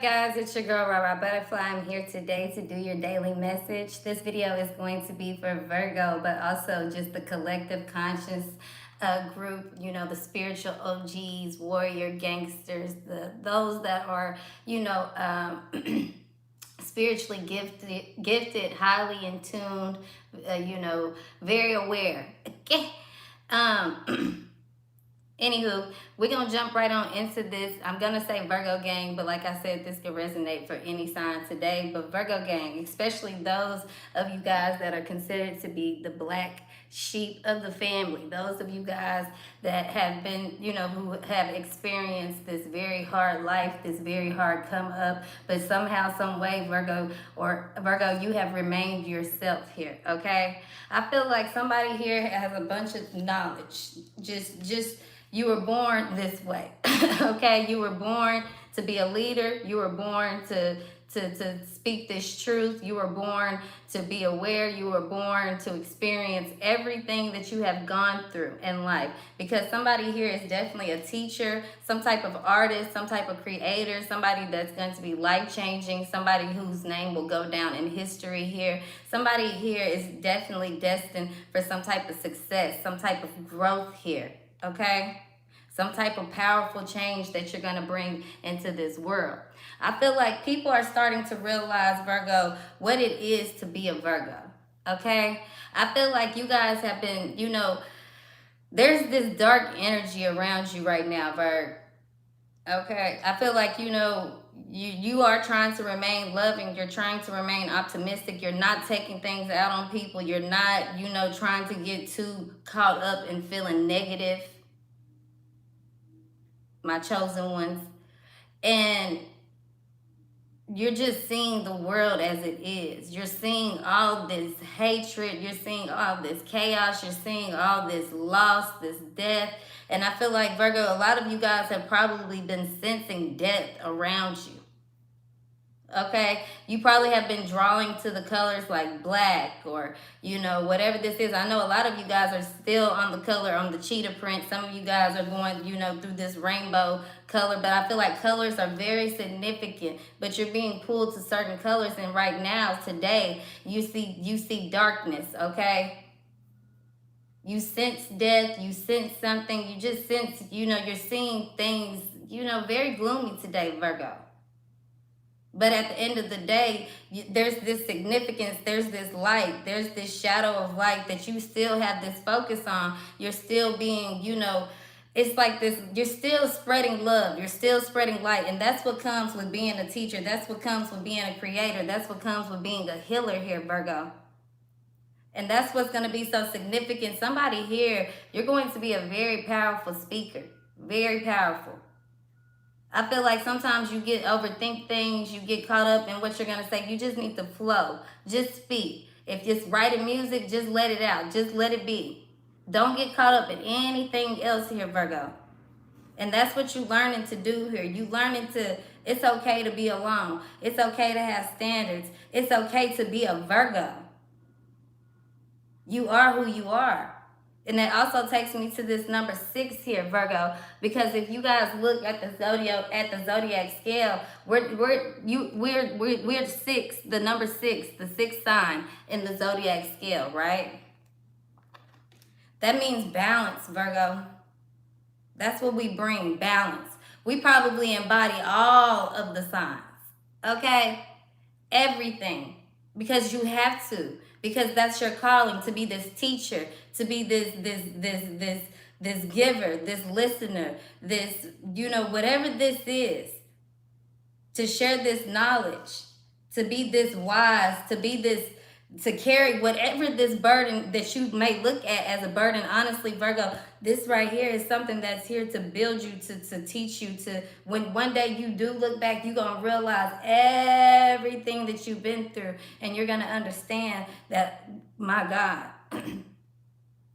Guys, it's your girl Rara Butterfly. I'm here today to do your daily message. This video is going to be for Virgo, but also just the collective conscious group, the spiritual OGs, warrior gangsters, those that are, spiritually gifted, highly in tuned, very aware. Okay. Anywho, we're going to jump right on into this. I'm going to say Virgo gang, but like I said, this could resonate for any sign today. But Virgo gang, especially those of you guys that are considered to be the black sheep of the family. Those of you guys that have been, who have experienced this very hard life, this very hard come up, but somehow, some way, Virgo, you have remained yourself here, okay? I feel like somebody here has a bunch of knowledge. You were born this way, okay? You were born to be a leader. You were born to speak this truth. You were born to be aware. You were born to experience everything that you have gone through in life. Because somebody here is definitely a teacher, some type of artist, some type of creator, somebody that's going to be life-changing, somebody whose name will go down in history here. Somebody here is definitely destined for some type of success, some type of growth here. Okay? Some type of powerful change that you're going to bring into this world. I feel like people are starting to realize, Virgo, what it is to be a Virgo. Okay? I feel like you guys have been, there's this dark energy around you right now, Virgo. Okay? I feel like, you are trying to remain loving. You're trying to remain optimistic. You're not taking things out on people. You're not, trying to get too caught up in feeling negative. My chosen ones. And you're just seeing the world as it is. You're seeing all this hatred. You're seeing all this chaos. You're seeing all this loss, this death. And I feel like, Virgo, a lot of you guys have probably been sensing death around you. Okay, you probably have been drawing to the colors like black or, whatever this is. I know a lot of you guys are still on the color, on the cheetah print. Some of you guys are going, through this rainbow color. But I feel like colors are very significant. But you're being pulled to certain colors. And right now, today, you see darkness, okay? You sense death. You sense something. You just sense, you're seeing things, very gloomy today, Virgo. But at the end of the day, there's this significance, there's this light, there's this shadow of light that you still have this focus on. You're still being, it's like this, you're still spreading love, you're still spreading light. And that's what comes with being a teacher. That's what comes with being a creator. That's what comes with being a healer here, Virgo. And that's what's going to be so significant. Somebody here, you're going to be a very powerful speaker, very powerful. I feel like sometimes you overthink things, you get caught up in what you're going to say. You just need to flow. Just speak. If it's writing music, just let it out. Just let it be. Don't get caught up in anything else here, Virgo. And that's what you're learning to do here. You learning it's okay to be alone. It's okay to have standards. It's okay to be a Virgo. You are who you are. And that also takes me to this number 6 here, Virgo, because if you guys look at the zodiac scale, we're 6, the number 6, the 6th sign in the zodiac scale, right? That means balance, Virgo. That's what we bring, balance. We probably embody all of the signs, okay? Everything, because you have to. Because that's your calling, to be this teacher, to be this giver, this listener, this, whatever this is, to share this knowledge, to be this wise, to carry whatever this burden that you may look at as a burden. Honestly, Virgo, this right here is something that's here to build you, to teach you, to when one day you do look back, you're going to realize everything that you've been through, and you're going to understand that, my God,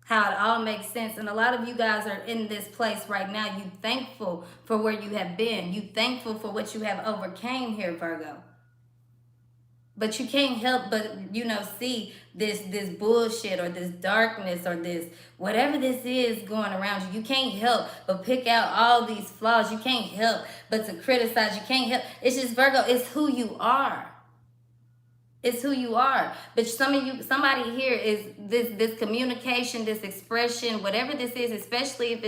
how it all makes sense. And a lot of you guys are in this place right now. You thankful for where you have been. You thankful for what you have overcame here, Virgo. But you can't help but, see this bullshit or this darkness or this whatever this is going around you. You can't help but pick out all these flaws. You can't help but to criticize. You can't help. It's just, Virgo, it's who you are. It's who you are. But somebody here is this communication, this expression, whatever this is, especially if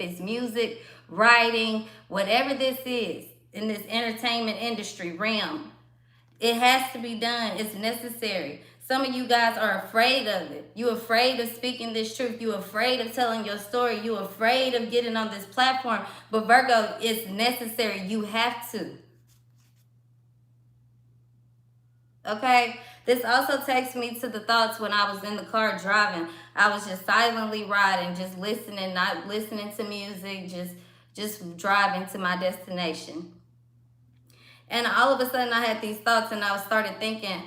it's music, writing, whatever this is in this entertainment industry realm. It has to be done. It's necessary. Some of you guys are afraid of it. You're afraid of speaking this truth. You're afraid of telling your story. You're afraid of getting on this platform. But Virgo, it's necessary. You have to. Okay? This also takes me to the thoughts when I was in the car driving. I was just silently riding, just listening, not listening to music, just driving to my destination. And all of a sudden I had these thoughts, and I started thinking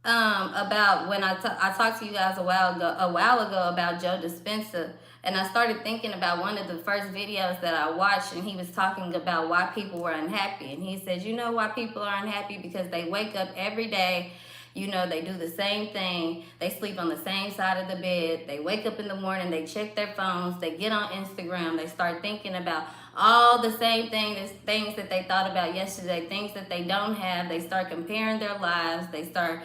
about when I talked to you guys a while ago about Joe Dispenza. And I started thinking about one of the first videos that I watched, and he was talking about why people were unhappy. And he said, you know why people are unhappy? Because they wake up every day, they do the same thing. They sleep on the same side of the bed. They wake up in the morning, they check their phones, they get on Instagram, they start thinking about all the same things that they thought about yesterday, things that they don't have. They start comparing their lives. They start,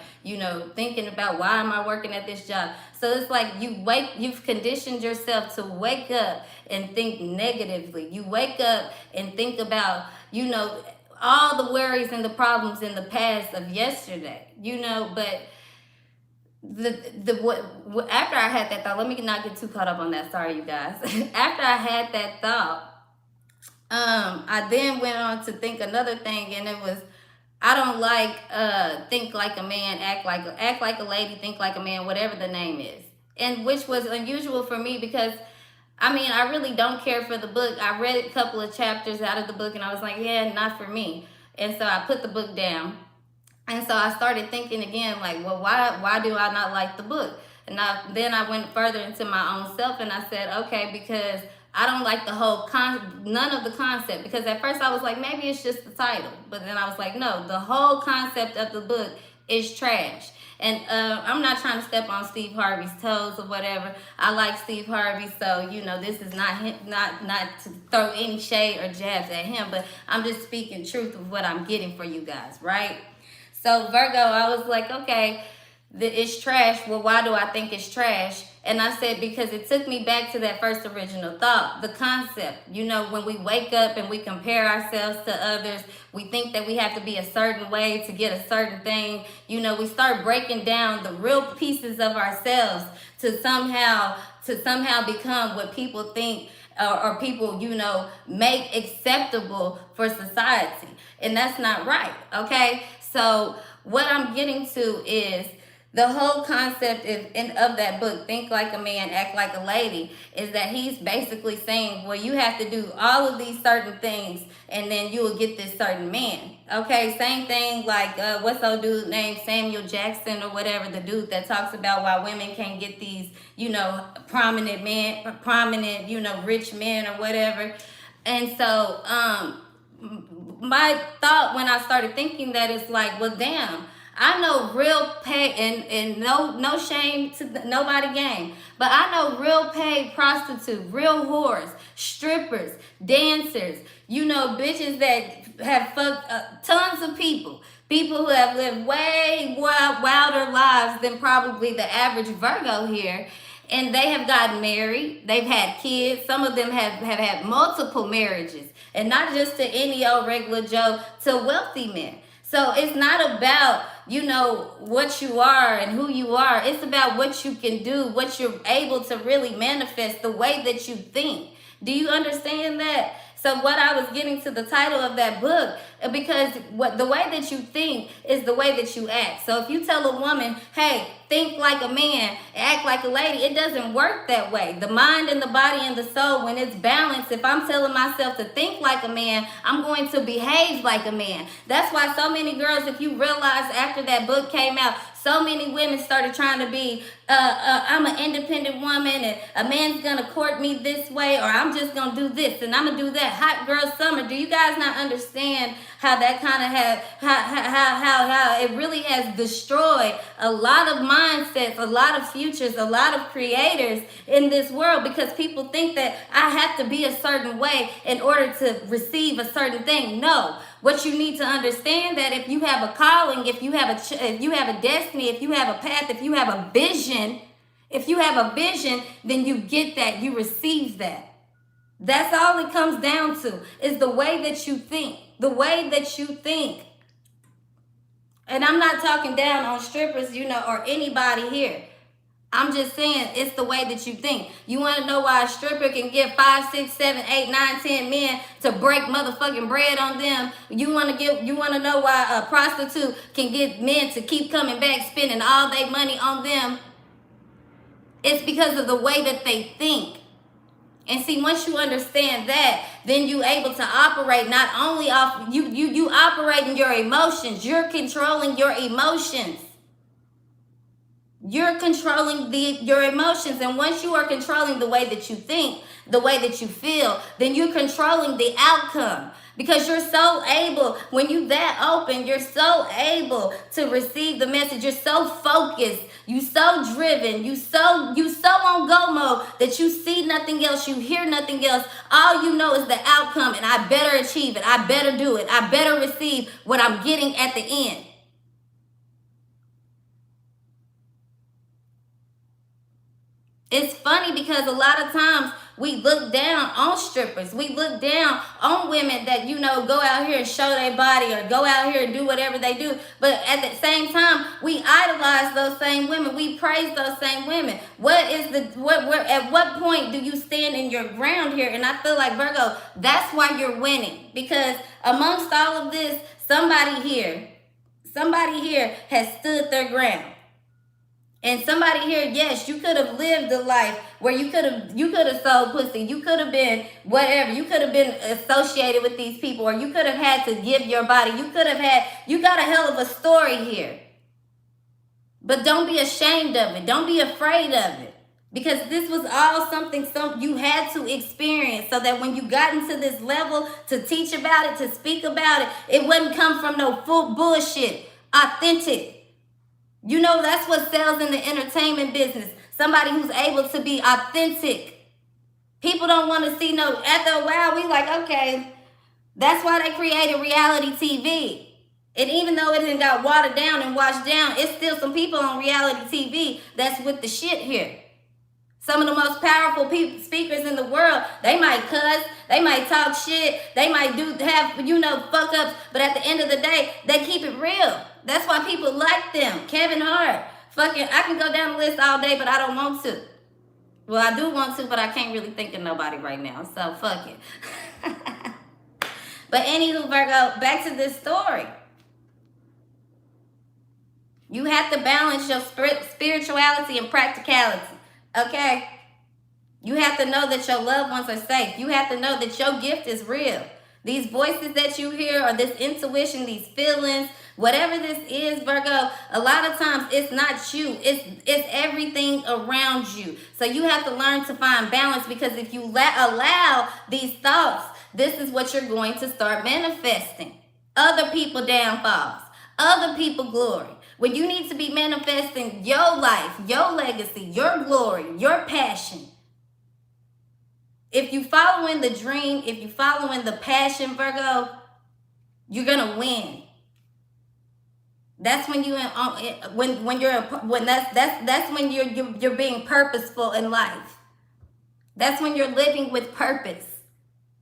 thinking about, why am I working at this job? So it's like you've conditioned yourself to wake up and think negatively. You wake up and think about, all the worries and the problems in the past of yesterday, but after I had that thought, let me not get too caught up on that. Sorry, you guys. After I had that thought, I then went on to think another thing, and it was, I don't like think like a man, act like a lady, think like a man, whatever the name is. And which was unusual for me because I really don't care for the book. I read a couple of chapters out of the book and I was like, yeah, not for me. And so I put the book down. And so I started thinking again, like, well, why do I not like the book? And then I went further into my own self and I said, okay, because I don't like the whole none of the concept. Because at first I was like, maybe it's just the title. But then I was like, no, the whole concept of the book is trash. And I'm not trying to step on Steve Harvey's toes or whatever. I like Steve Harvey, so this is not to throw any shade or jabs at him, but I'm just speaking truth of what I'm getting for you guys, right? So Virgo, I was like, okay, it's trash. Well, why do I think it's trash? And I said, because it took me back to that first original thought, the concept. When we wake up and we compare ourselves to others, we think that we have to be a certain way to get a certain thing. We start breaking down the real pieces of ourselves to somehow become what people think or people, make acceptable for society. And that's not right, okay? So what I'm getting to is, the whole concept of that book, Think Like a Man, Act Like a Lady, is that he's basically saying, well, you have to do all of these certain things and then you will get this certain man. Okay, same thing like, what's old dude named Samuel Jackson or whatever, the dude that talks about why women can't get these, prominent, rich men or whatever. And so my thought when I started thinking that is like, well, damn, I know real pay, and no shame to nobody game, but I know real paid prostitutes, real whores, strippers, dancers, bitches that have fucked tons of people who have lived way wilder lives than probably the average Virgo here. And they have gotten married, they've had kids, some of them have had multiple marriages, and not just to any old regular Joe, to wealthy men. So it's not about, what you are and who you are. It's about what you can do, what you're able to really manifest, the way that you think. Do you understand that? So what I was getting to the title of that book, because the way that you think is the way that you act. So if you tell a woman, hey, think like a man, act like a lady. It doesn't work that way. The mind and the body and the soul, when it's balanced, if I'm telling myself to think like a man, I'm going to behave like a man. That's why so many girls, if you realize after that book came out, so many women started trying to be, I'm an independent woman and a man's going to court me this way, or I'm just going to do this and I'm going to do that. Hot girl summer. Do you guys not understand how that kind of has, how it really has destroyed a lot of mindsets, a lot of futures, a lot of creators in this world, because people think that I have to be a certain way in order to receive a certain thing. No. What you need to understand, that if you have a calling, if you have a destiny, if you have a path, if you have a vision, then you get that, you receive that. That's all it comes down to, is the way that you think. The way that you think. And I'm not talking down on strippers, or anybody here. I'm just saying, it's the way that you think. You want to know why a stripper can get 5, 6, 7, 8, 9, 10 men to break motherfucking bread on them? You want to know why a prostitute can get men to keep coming back, spending all their money on them? It's because of the way that they think. And see, once you understand that, then you're able to operate not only off, you operate in your emotions. You're controlling your emotions. You're controlling your emotions. And once you are controlling the way that you think, the way that you feel, then you're controlling the outcome. Because you're so able, when you that open, you're so able to receive the message. You're so focused. You so driven. You so on go mode that you see nothing else. You hear nothing else. All you know is the outcome, and I better achieve it. I better do it. I better receive what I'm getting at the end. It's funny because a lot of times we look down on strippers. We look down on women that, go out here and show their body or go out here and do whatever they do. But at the same time, we idolize those same women. We praise those same women. At what point do you stand in your ground here? And I feel like, Virgo, that's why you're winning. Because amongst all of this, somebody here has stood their ground. And somebody here, yes, you could have lived a life where you could have sold pussy. You could have been whatever. You could have been associated with these people, or you could have had to give your body. You got a hell of a story here. But don't be ashamed of it. Don't be afraid of it. Because this was all something you had to experience, so that when you got into this level to teach about it, to speak about it, it wouldn't come from no full bullshit. Authentic. That's what sells in the entertainment business. Somebody who's able to be authentic. People don't want to see after a while, we like, okay, that's why they created reality TV. And even though it didn't got watered down and washed down, it's still some people on reality TV that's with the shit here. Some of the most powerful speakers in the world, they might cuss, they might talk shit, they might have fuck ups, but at the end of the day, they keep it real. That's why people like them. Kevin Hart. I can go down the list all day, but I don't want to. Well, I do want to, but I can't really think of nobody right now, so fuck it. But anywho, Virgo, back to this story. You have to balance your spirituality and practicality. Okay? You have to know that your loved ones are safe. You have to know that your gift is real. These voices that you hear, or this intuition, these feelings, whatever this is, Virgo, a lot of times it's not you. It's everything around you. So you have to learn to find balance, because if you allow these thoughts, this is what you're going to start manifesting. Other people downfalls, other people glory. When you need to be manifesting your life, your legacy, your glory, your passion. If you following the dream, if you following the passion, Virgo, you're gonna win. That's when you're being purposeful in life. That's when you're living with purpose.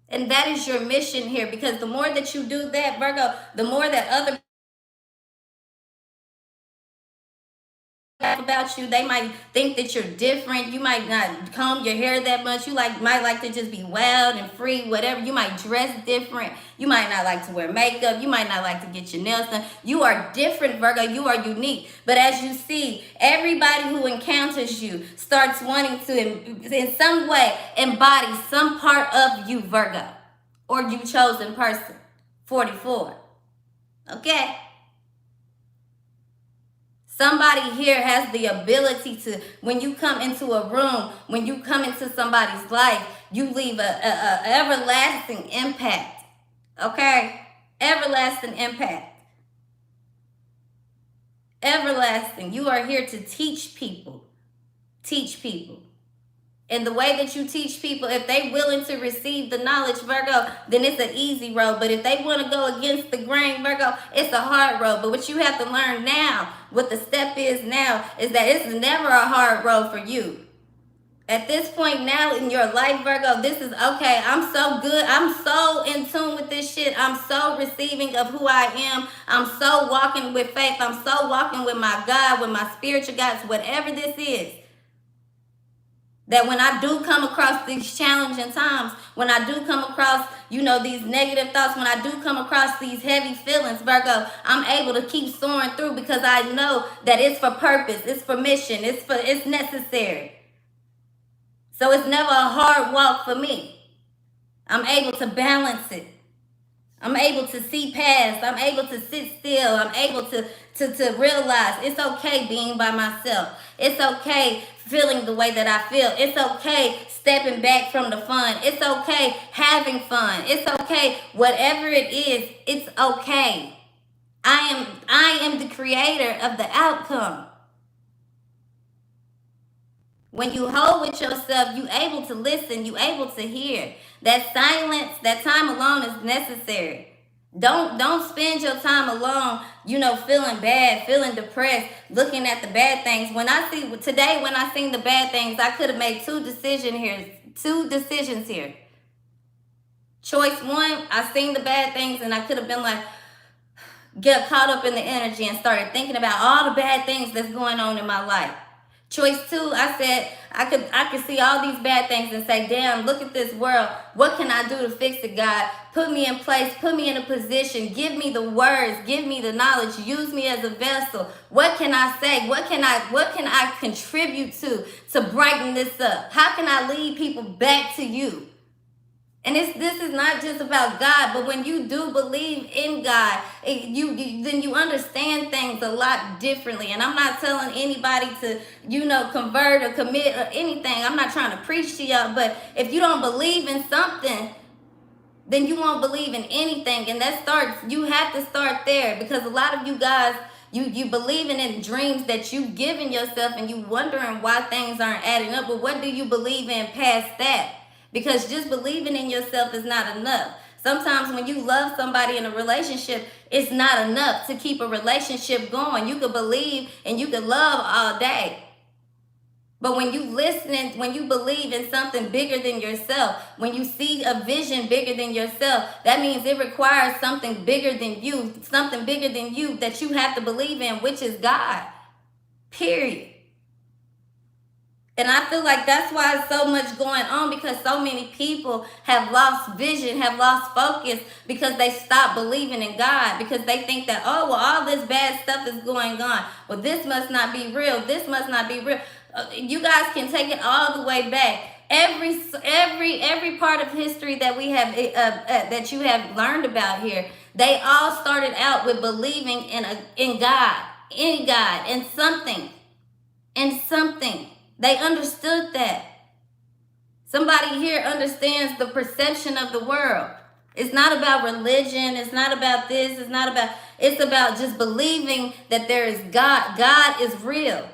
And that is your mission here, because the more that you do that, Virgo, the more that other about you. They might think that you're different. You might not comb your hair that much. You might like to just be wild and free, whatever. You might dress different. You might not like to wear makeup. You might not like to get your nails done. You are different, Virgo. You are unique. But as you see, everybody who encounters you starts wanting to, in some way, embody some part of you, Virgo, or you chosen person. 44. Okay? Somebody here has the ability to, when you come into a room, when you come into somebody's life, you leave a everlasting impact. Okay? Everlasting impact. Everlasting. You are here to teach people. Teach people. And the way that you teach people, if they willing to receive the knowledge, Virgo, then it's an easy road. But if they want to go against the grain, Virgo, it's a hard road. But what you have to learn now, what the step is now, is that it's never a hard road for you. At this point now in your life, Virgo, this is okay. I'm so good. I'm so in tune with this shit. I'm so receiving of who I am. I'm so walking with faith. I'm so walking with my God, with my spiritual guides, whatever this is. That when I do come across these challenging times, when I do come across, these negative thoughts, when I do come across these heavy feelings, Virgo, I'm able to keep soaring through because I know that it's for purpose, it's for mission, it's necessary. So it's never a hard walk for me. I'm able to balance it. I'm able to see past. I'm able to sit still. I'm able to realize it's okay being by myself. It's okay feeling the way that I feel. It's okay stepping back from the fun. It's okay having fun. It's okay. Whatever it is, it's okay. I am the creator of the outcome. When you hold with yourself, you able to listen, you able to hear. That silence, that time alone is necessary. Don't spend your time alone, feeling bad, feeling depressed, looking at the bad things. When I seen the bad things, I could have made two decisions here. Choice one, I seen the bad things and I could have been like, get caught up in the energy and started thinking about all the bad things that's going on in my life. Choice two, I said I could see all these bad things and say, damn, look at this world. What can I do to fix it, God? Put me in place, put me in a position, give me the words, give me the knowledge, use me as a vessel. What can I say? What can I contribute to brighten this up? How can I lead people back to you? And this is not just about God, but when you do believe in God, then you understand things a lot differently. And I'm not telling anybody to, convert or commit or anything. I'm not trying to preach to y'all, but if you don't believe in something, then you won't believe in anything. And you have to start there, because a lot of you guys, you believing in dreams that you've given yourself and you wondering why things aren't adding up. But what do you believe in past that? Because just believing in yourself is not enough. Sometimes when you love somebody in a relationship, it's not enough to keep a relationship going. You could believe and you could love all day. But when you believe in something bigger than yourself, when you see a vision bigger than yourself, that means it requires something bigger than you that you have to believe in, which is God. Period. And I feel like that's why there's so much going on, because so many people have lost vision, have lost focus, because they stopped believing in God, because they think that, oh, well, all this bad stuff is going on. Well, this must not be real. This must not be real. You guys can take it all the way back. Every part of history that we have, that you have learned about here, they all started out with believing in God, in something. They understood that. Somebody here understands the perception of the world. It's not about religion. It's not about this. It's about just believing that there is God. God is real.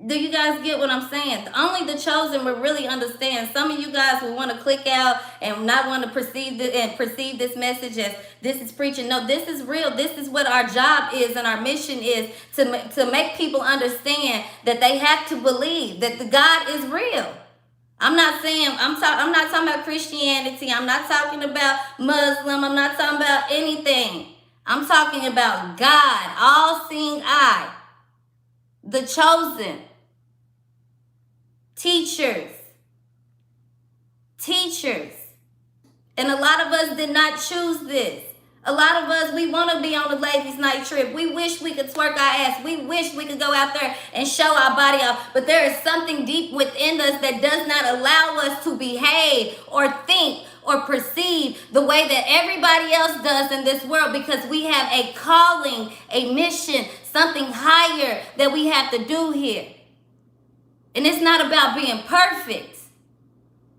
Do you guys get what I'm saying? Only the chosen will really understand. Some of you guys will want to click out and not want to perceive this message as this is preaching. No, this is real. This is what our job is and our mission is, to make people understand that they have to believe that the God is real. I'm not talking about Christianity. I'm not talking about Muslim. I'm not talking about anything. I'm talking about God, all-seeing eye. the chosen, teachers. And a lot of us did not choose this. A lot of us, we want to be on the ladies' night trip. We wish we could twerk our ass. We wish we could go out there and show our body off. But there is something deep within us that does not allow us to behave or think or perceive the way that everybody else does in this world, because we have a calling, a mission, something higher that we have to do here. And it's not about being perfect,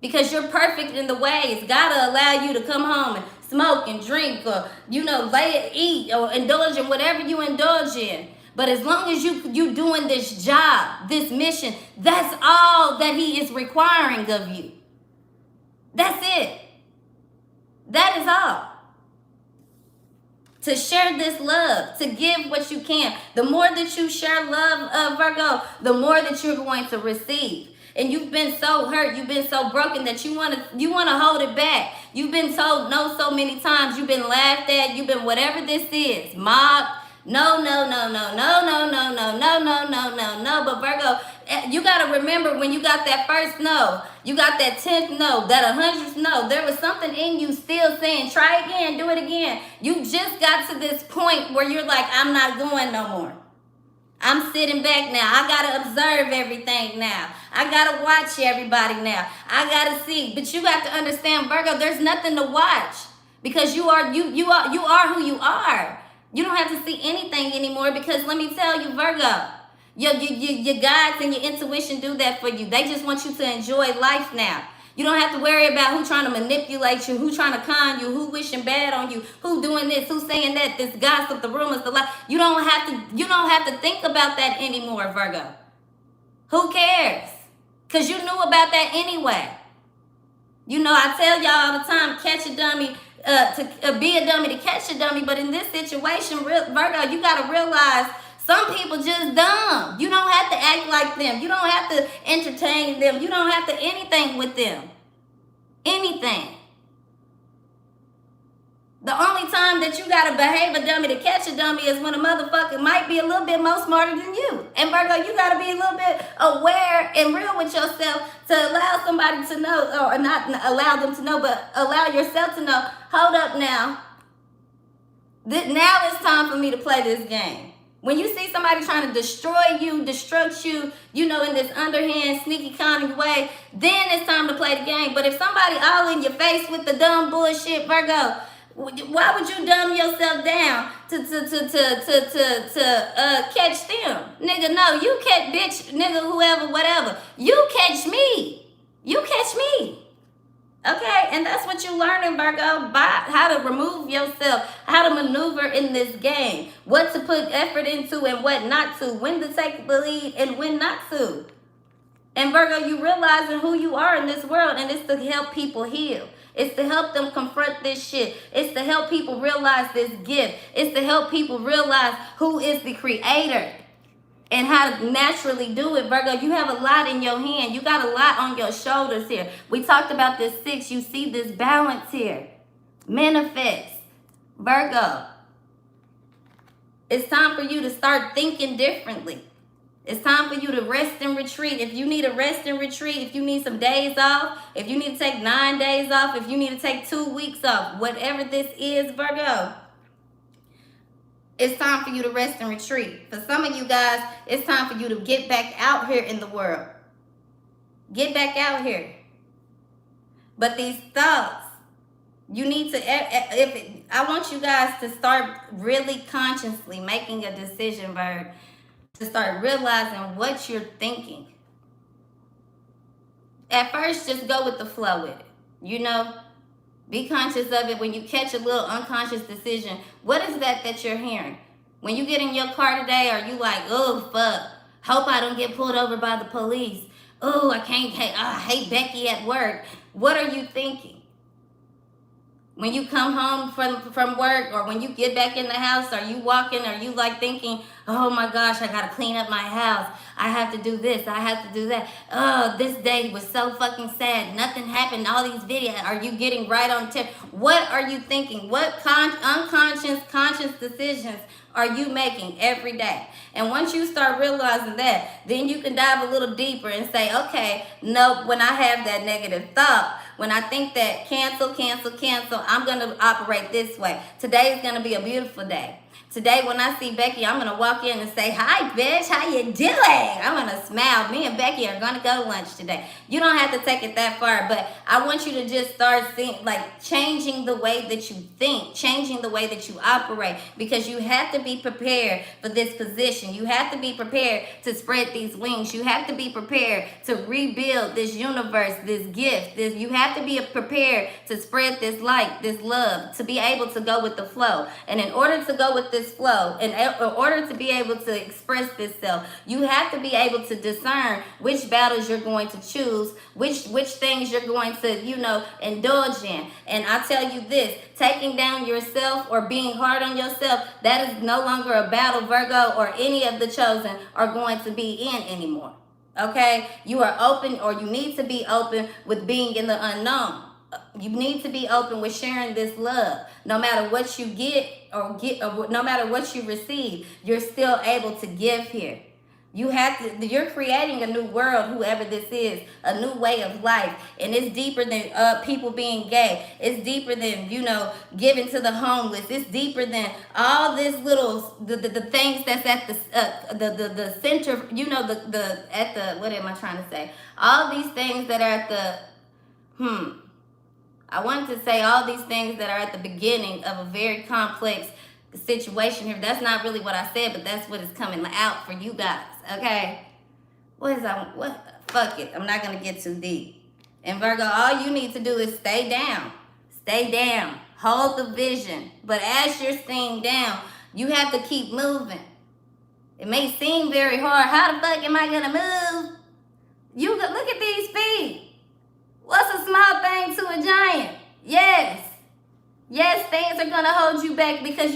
because you're perfect in the ways. God will allow you to come home and smoke and drink, or, eat or indulge in whatever you indulge in. But as long as you doing this job, this mission, that's all that he is requiring of you. That's it. That is all. To share this love, to give what you can. The more that you share love, Virgo, the more that you're going to receive. And you've been so hurt, you've been so broken that you want to hold it back. You've been told no so many times. You've been laughed at. You've been whatever this is, mocked. No. But Virgo, you got to remember, when you got that first no, you got that 10th no, that 100th no, there was something in you still saying, try again, do it again. You just got to this point where you're like, I'm not going no more. I'm sitting back now. I got to observe everything now. I got to watch everybody now. I got to see. But you got to understand, Virgo, there's nothing to watch, because you are who you are. You don't have to see anything anymore, because let me tell you, Virgo, your guides and your intuition do that for you. They just want you to enjoy life now. You don't have to worry about who trying to manipulate you, who trying to con you, who wishing bad on you, who doing this, who saying that, this gossip, the rumors, the lie. You don't have to think about that anymore, Virgo. Who cares? Because you knew about that anyway. I tell y'all all the time, catch a dummy, to be a dummy to catch a dummy. But in this situation, Virgo, you got to realize some people just dumb. You don't have to act like them. You don't have to entertain them. You don't have to anything with them. Anything. The only time that you got to behave a dummy to catch a dummy is when a motherfucker might be a little bit more smarter than you. And Virgo, you got to be a little bit aware and real with yourself to allow somebody to know, or not allow them to know, but allow yourself to know, hold up now. Now it's time for me to play this game. When you see somebody trying to destroy you, destruct you, in this underhand, sneaky, cunning way, then it's time to play the game. But if somebody all in your face with the dumb bullshit, Virgo, why would you dumb yourself down to catch them? Nigga, no, you catch, bitch, nigga, whoever, whatever. You catch me. You catch me. Okay, and that's what you learning, Virgo, by how to remove yourself, how to maneuver in this game, what to put effort into and what not to, when to take the lead and when not to. And Virgo, you realizing who you are in this world, and it's to help people heal. It's to help them confront this shit. It's to help people realize this gift. It's to help people realize who is the creator and how to naturally do it. Virgo, you have a lot in your hand. You got a lot on your shoulders here. We talked about this 6. You see this balance here. Manifest. Virgo, it's time for you to start thinking differently. It's time for you to rest and retreat. If you need a rest and retreat, if you need some days off, if you need to take 9 days off, if you need to take 2 weeks off, whatever this is, Virgo, it's time for you to rest and retreat. For some of you guys, it's time for you to get back out here in the world. Get back out here. But these thoughts, you need to, I want you guys to start really consciously making a decision, Bird, to start realizing what you're thinking. At first, just go with the flow with it. Be conscious of it. When you catch a little unconscious decision, what is that you're hearing? When you get in your car today, are you like, oh, fuck, hope I don't get pulled over by the police. Oh, I hate Becky at work. What are you thinking? When you come home from work, or when you get back in the house, are you walking, are you like thinking, oh my gosh, I gotta clean up my house, I have to do this, I have to do that, oh, this day was so fucking sad, nothing happened, all these videos, are you getting right on tip? What are you thinking? What unconscious, conscious decisions are you making every day? And once you start realizing that, then you can dive a little deeper and say, okay, no, when I have that negative thought, when I think that cancel, cancel, cancel, I'm going to operate this way. Today is going to be a beautiful day. Today, when I see Becky, I'm going to walk in and say, hi, bitch, how you doing? I'm going to smile. Me and Becky are going to go to lunch today. You don't have to take it that far, but I want you to just start seeing, like, changing the way that you think, changing the way that you operate, because you have to be prepared for this position. You have to be prepared to spread these wings. You have to be prepared to rebuild this universe, this gift. You have to be prepared to spread this light, this love, to be able to go with the flow. And in order to go with this flow, and in order to be able to express this self, you have to be able to discern which battles you're going to choose, which things you're going to, indulge in. And I tell you this, taking down yourself or being hard on yourself, that is no longer a battle Virgo or any of the chosen are going to be in anymore. Okay? You are open, or you need to be open with being in the unknown. You need to be open with sharing this love. No matter what you get or no matter what you receive, you're still able to give here. You're creating a new world, whoever this is, a new way of life. And it's deeper than people being gay. It's deeper than, giving to the homeless. It's deeper than all this little, the things that's at the center, what am I trying to say? All these things that are at I wanted to say all these things that are at the beginning of a very complex situation here. That's not really what I said, but that's what is coming out for you guys, okay? Fuck it. I'm not going to get too deep. And Virgo, all you need to do is stay down. Stay down. Hold the vision. But as you're staying down, you have to keep moving. It may seem very hard. How the fuck am I going to move? You look at these feet. What's a small thing to a giant? Yes, things are going to hold you back because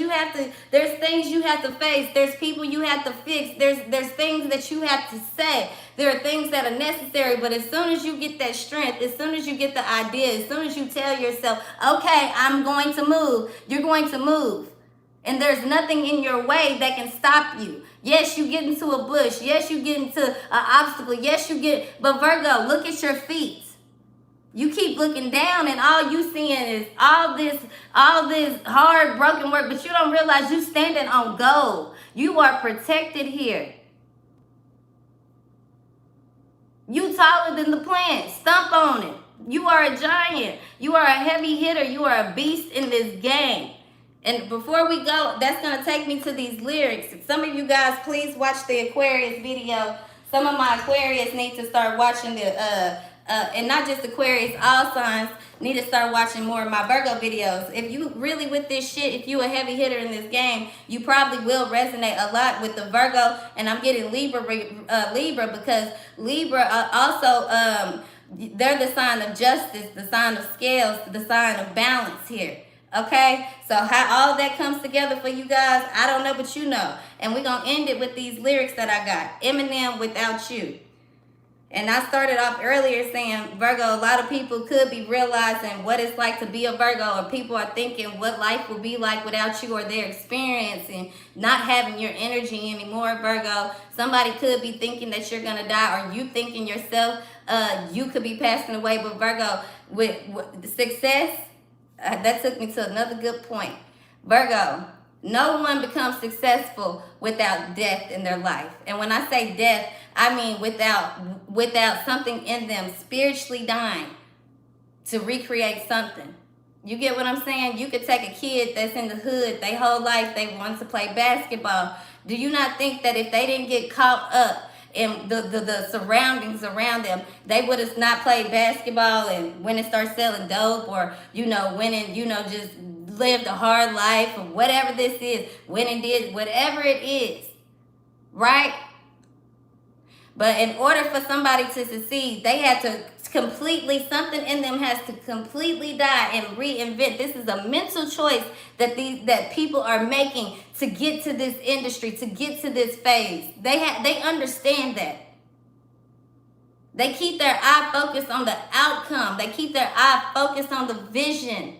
there's things you have to face. There's people you have to fix. There's things that you have to say. There are things that are necessary, but as soon as you get that strength, as soon as you get the idea, as soon as you tell yourself, okay, I'm going to move, you're going to move. And there's nothing in your way that can stop you. Yes, you get into a bush. Yes, you get into an obstacle. But Virgo, look at your feet. You keep looking down and all you seeing is all this hard broken work, but you don't realize you standing on gold. You are protected here. You taller than the plant. Stomp on it. You are a giant. You are a heavy hitter. You are a beast in this game. And before we go, that's going to take me to these lyrics. Some of you guys, please watch the Aquarius video. Some of my Aquarius need to start watching and not just Aquarius, all signs need to start watching more of my Virgo videos. If you really with this shit, if you a heavy hitter in this game, you probably will resonate a lot with the Virgo. And I'm getting Libra because Libra also, they're the sign of justice, the sign of scales, the sign of balance here. Okay, so how all that comes together for you guys, I don't know, but you know. And we're going to end it with these lyrics that I got. Eminem, Without You. And I started off earlier saying, Virgo, a lot of people could be realizing what it's like to be a Virgo, or people are thinking what life will be like without you, or they're experiencing not having your energy anymore, Virgo. Somebody could be thinking that you're going to die, or you thinking yourself, you could be passing away. But Virgo, with success, that took me to another good point. Virgo, no one becomes successful without death in their life. And when I say death, I mean without something in them spiritually dying to recreate something. You get what I'm saying? You could take a kid that's in the hood, their whole life they want to play basketball. Do you not think that if they didn't get caught up in the surroundings around them, they would have not played basketball and went and started selling dope, or, went and, just lived a hard life, or whatever this is, went and did whatever it is, right? But in order for somebody to succeed, they had to completely, something in them has to completely die and reinvent. This is a mental choice that people are making to get to this industry, to get to this phase. They understand that. They keep their eye focused on the outcome. They keep their eye focused on the vision.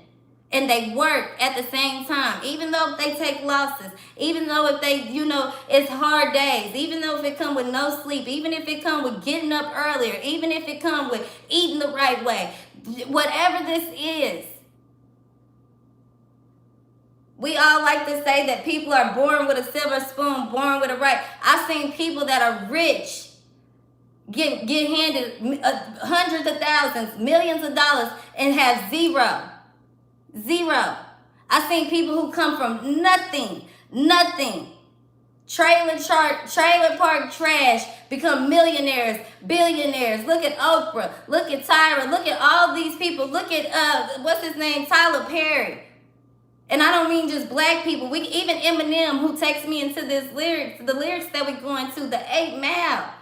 And they work at the same time, even though if they take losses, even though if they, it's hard days, even though if it come with no sleep, even if it come with getting up earlier, even if it come with eating the right way, whatever this is. We all like to say that people are born with a silver spoon, born with a right. I've seen people that are rich get handed hundreds of thousands, millions of dollars and have zero. I've seen people who come from nothing. Trailer park trash become millionaires, billionaires. Look at Oprah. Look at Tyra. Look at all these people. Look at what's his name, Tyler Perry. And I don't mean just black people. Even Eminem, who takes me into the lyrics that we going to, the 8 Mile.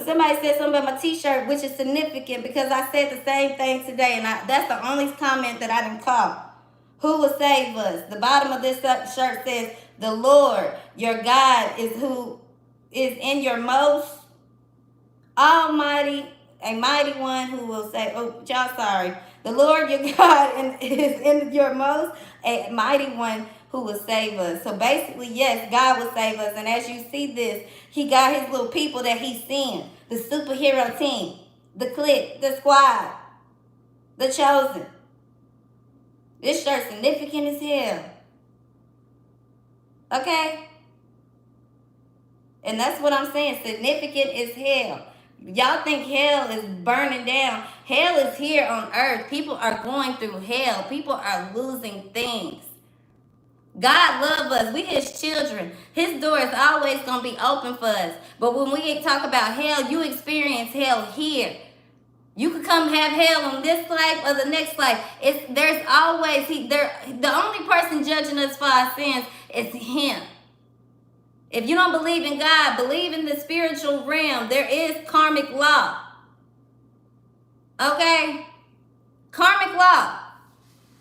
Somebody said something about my t-shirt, which is significant because I said the same thing today, and that's the only comment that I didn't call. Who will save us? The bottom of this shirt says, the Lord, your God, is who is in your most almighty, a mighty one who will say, the Lord, your God, is in your most, a mighty one who will save us. So basically, yes, God will save us. And as you see this, he got his little people that he's seeing. The superhero team, the clique, the squad, the chosen. This shirt's significant as hell. Okay? And that's what I'm saying. Significant as hell. Y'all think hell is burning down. Hell is here on earth. People are going through hell. People are losing things. God loves us. We his children. His door is always going to be open for us. But when we talk about hell, you experience hell here. You could come have hell on this life or the next life. There's always, the only person judging us for our sins is him. If you don't believe in God, believe in the spiritual realm. There is karmic law. Okay? Karmic law.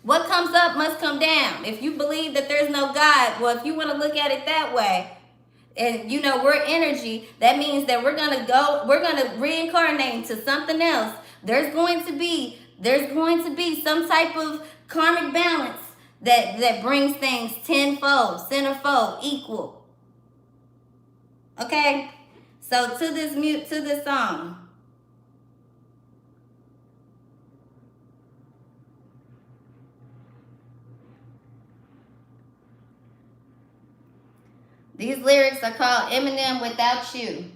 What comes up must come down. If you believe that there's no God, well, if you want to look at it that way, and we're energy, that means that we're going to reincarnate into something else. There's going to be some type of karmic balance that brings things tenfold, centerfold, equal. Okay? So to this song. These lyrics are called Eminem Without You.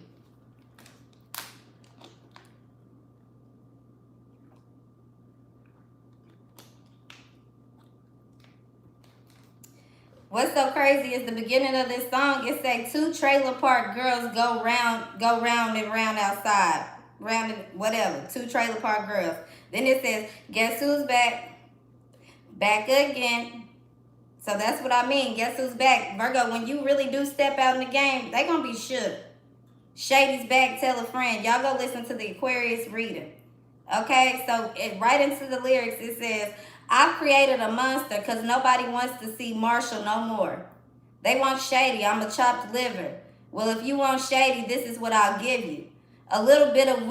What's so crazy is the beginning of this song, it say 2 trailer park girls go round and round outside. Round and whatever. 2 trailer park girls. Then it says, guess who's back? Back again. So that's what I mean. Guess who's back? Virgo, when you really do step out in the game, they gonna be shook. Shady's back, tell a friend. Y'all go listen to the Aquarius reading. Okay, so right into the lyrics, it says, I've created a monster because nobody wants to see Marshall no more. They want Shady. I'm a chopped liver. Well, if you want Shady, this is what I'll give you. A little bit of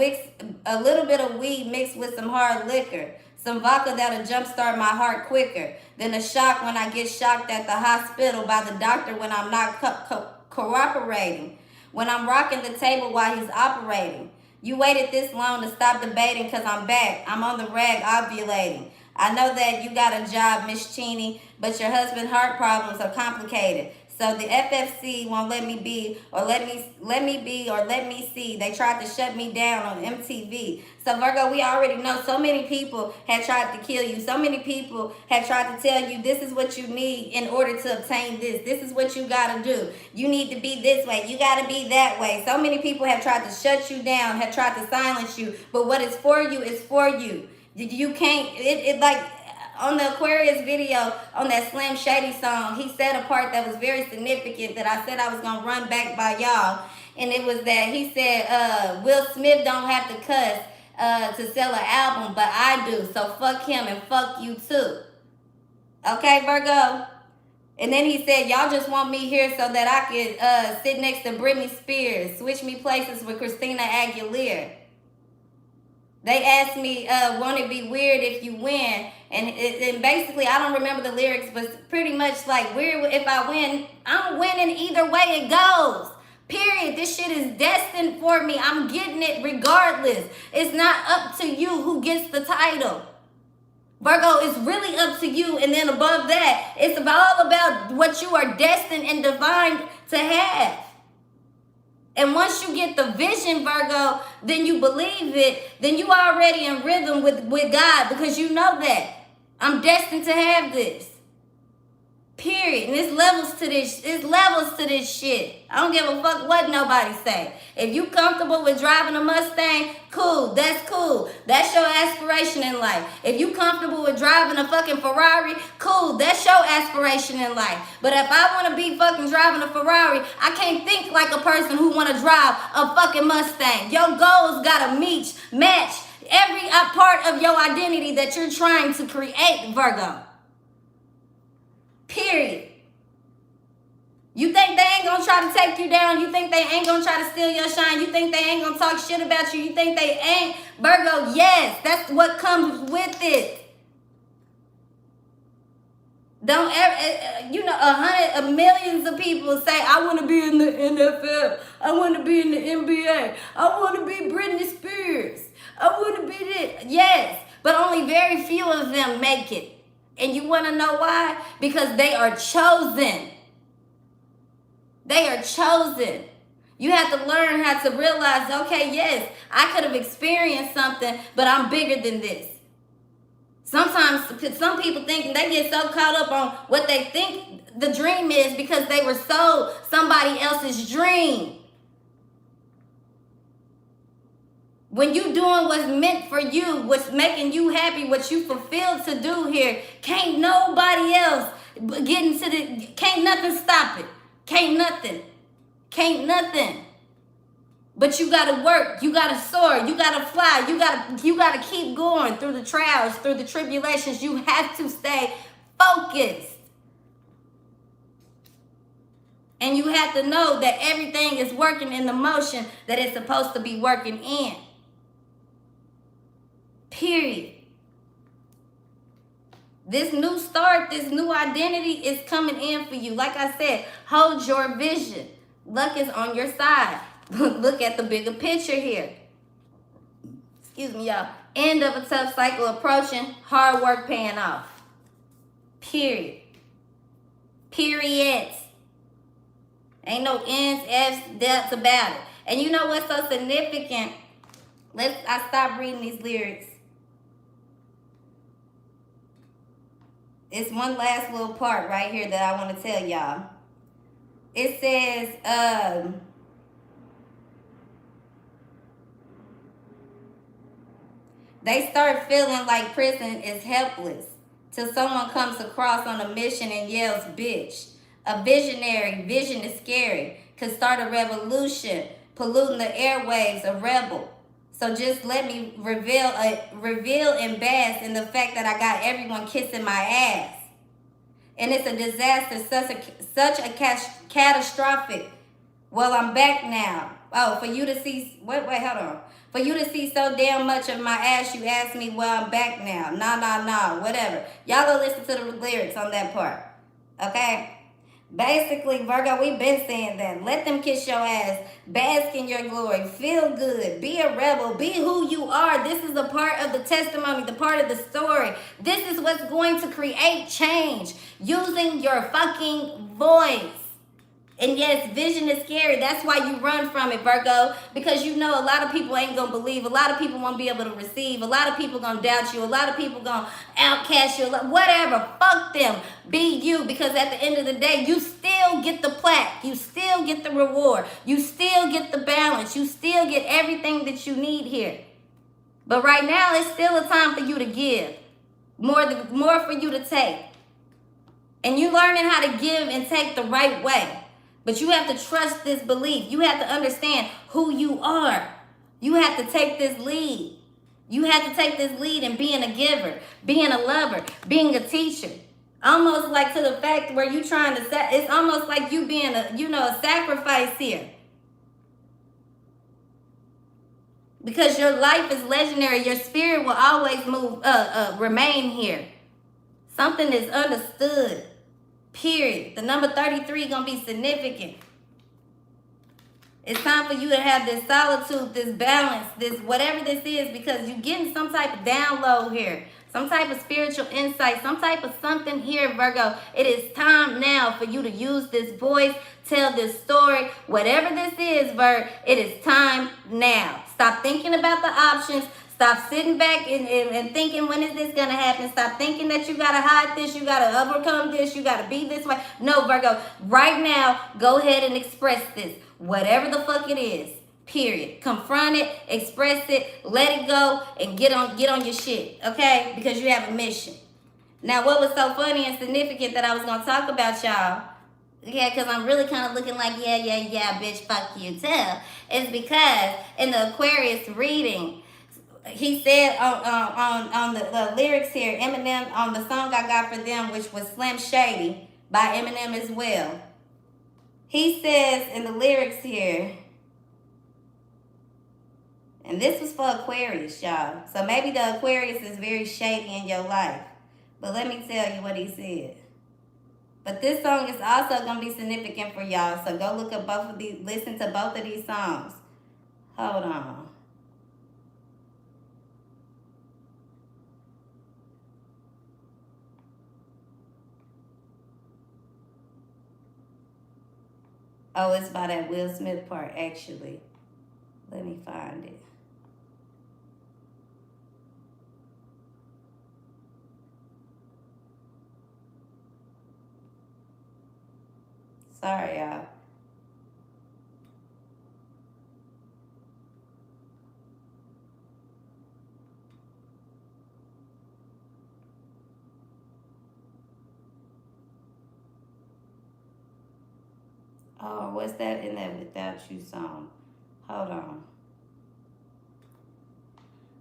weed mixed with some hard liquor. Some vodka that'll jumpstart my heart quicker than a shock when I get shocked at the hospital by the doctor when I'm not cooperating. When I'm rocking the table while he's operating. You waited this long to stop debating because I'm back. I'm on the rag ovulating. I know that you got a job, Miss Cheney, but your husband's heart problems are complicated. So the FFC won't let me be, or let me see. They tried to shut me down on MTV. So Virgo, we already know so many people had tried to kill you. So many people had tried to tell you this is what you need in order to obtain this. This is what you got to do. You need to be this way. You got to be that way. So many people have tried to shut you down, have tried to silence you. But what is for you is for you. You can't, on the Aquarius video, on that Slim Shady song, he said a part that was very significant that I said I was going to run back by y'all. And it was that he said, Will Smith don't have to cuss to sell an album, but I do. So fuck him and fuck you too. Okay, Virgo? And then he said, y'all just want me here so that I could sit next to Britney Spears, switch me places with Christina Aguilera. They asked me, won't it be weird if you win? And basically, I don't remember the lyrics, but pretty much like, weird if I win, I'm winning either way it goes. Period. This shit is destined for me. I'm getting it regardless. It's not up to you who gets the title. Virgo, it's really up to you. And then above that, it's all about what you are destined and divine to have. And once you get the vision, Virgo, then you believe it, then you already in rhythm with God, because you know that. I'm destined to have this. Period. And there's levels to this. There's levels to this shit. I don't give a fuck what nobody say. If you comfortable with driving a Mustang, cool. That's cool. That's your aspiration in life. If you comfortable with driving a fucking Ferrari, cool. That's your aspiration in life. But if I want to be fucking driving a Ferrari, I can't think like a person who want to drive a fucking Mustang. Your goals gotta match every part of your identity that you're trying to create, Virgo. Period. You think they ain't gonna try to take you down? You think they ain't gonna try to steal your shine? You think they ain't gonna talk shit about you? You think they ain't? Virgo, yes, that's what comes with it. Don't ever, you know, millions of people say, I want to be in the NFL. I want to be in the NBA. I want to be Britney Spears. I want to be this. Yes, but only very few of them make it. And you want to know why? Because they are chosen. They are chosen. You have to learn how to realize, okay, yes, I could have experienced something, but I'm bigger than this. Sometimes some people think they get so caught up on what they think the dream is because they were sold somebody else's dream. When you doing what's meant for you, what's making you happy, what you fulfilled to do here, can't nobody else get into the, can't nothing stop it. Can't nothing. But you gotta work, you gotta soar, you gotta fly, you gotta keep going through the trials, through the tribulations. You have to stay focused. And you have to know that everything is working in the motion that it's supposed to be working in. Period. This new start, this new identity is coming in for you. Like I said, hold your vision. Luck is on your side. Look at the bigger picture here. Excuse me, y'all. End of a tough cycle approaching. Hard work paying off. Period. Periods. Ain't no ends, ifs, depths about it. And you know what's so significant? I stopped reading these lyrics. It's one last little part right here that I want to tell y'all. It says, they start feeling like prison is helpless till someone comes across on a mission and yells, bitch. A visionary, vision is scary, could start a revolution, polluting the airwaves, a rebel. So just let me reveal and bask in the fact that I got everyone kissing my ass. And it's a disaster, such a catastrophic. Well, I'm back now. Oh, for you to see, wait, hold on. For you to see so damn much of my ass, you asked me, well, I'm back now. Nah, whatever. Y'all go listen to the lyrics on that part. Okay? Basically, Virgo, we've been saying that. Let them kiss your ass. Bask in your glory. Feel good. Be a rebel. Be who you are. This is a part of the testimony, the part of the story. This is what's going to create change. Using your fucking voice. And yes, vision is scary. That's why you run from it, Virgo. Because you know a lot of people ain't going to believe. A lot of people won't be able to receive. A lot of people going to doubt you. A lot of people going to outcast you. Whatever. Fuck them. Be you. Because at the end of the day, you still get the plaque. You still get the reward. You still get the balance. You still get everything that you need here. But right now, it's still a time for you to give. More for you to take. And you learning how to give and take the right way. But you have to trust this belief. You have to understand who you are. You have to take this lead. You have to take this lead in being a giver, being a lover, being a teacher. Almost like to the fact where you trying to it's almost like you being a sacrifice here. Because your life is legendary. Your spirit will always remain here. Something is understood. Period. The number 33 gonna be significant. It's time for you to have this solitude, this balance, this whatever this is, because you're getting some type of download here, some type of spiritual insight, some type of something here, Virgo. It is time now for you to use this voice, tell this story, whatever this is, Virgo. It is time now. Stop thinking about the options. Stop sitting back and thinking, when is this going to happen? Stop thinking that you got to hide this, you got to overcome this, you got to be this way. No, Virgo, right now, go ahead and express this. Whatever the fuck it is, period. Confront it, express it, let it go, and get on your shit, okay? Because you have a mission. Now, what was so funny and significant that I was going to talk about, y'all, yeah, because I'm really kind of looking like, yeah, bitch, fuck you too, is because in the Aquarius reading, he said on the lyrics here, Eminem, on the song I got for them, which was Slim Shady by Eminem as well. He says in the lyrics here, and this was for Aquarius, y'all. So maybe the Aquarius is very shady in your life. But let me tell you what he said. But this song is also going to be significant for y'all. So go look at both of these, listen to both of these songs. Hold on. Oh, it's by that Will Smith part, actually. Let me find it. Sorry, y'all. Oh, what's that in that Without You song? Hold on.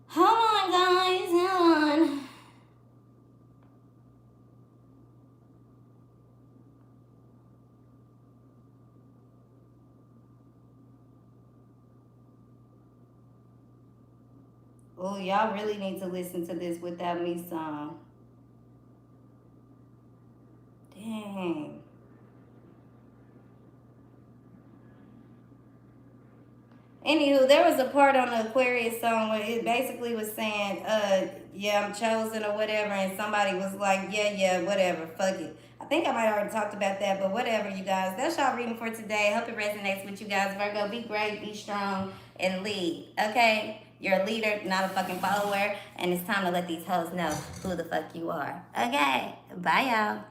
Hold on, guys. Hold on. Oh, y'all really need to listen to this Without Me song. Dang. Anywho, there was a part on the Aquarius song where it basically was saying, yeah, I'm chosen or whatever, and somebody was like, yeah, whatever, fuck it. I think I might have already talked about that, but whatever, you guys. That's y'all reading for today. Hope it resonates with you guys. Virgo, be great, be strong, and lead, okay? You're a leader, not a fucking follower, and it's time to let these hoes know who the fuck you are. Okay, bye, y'all.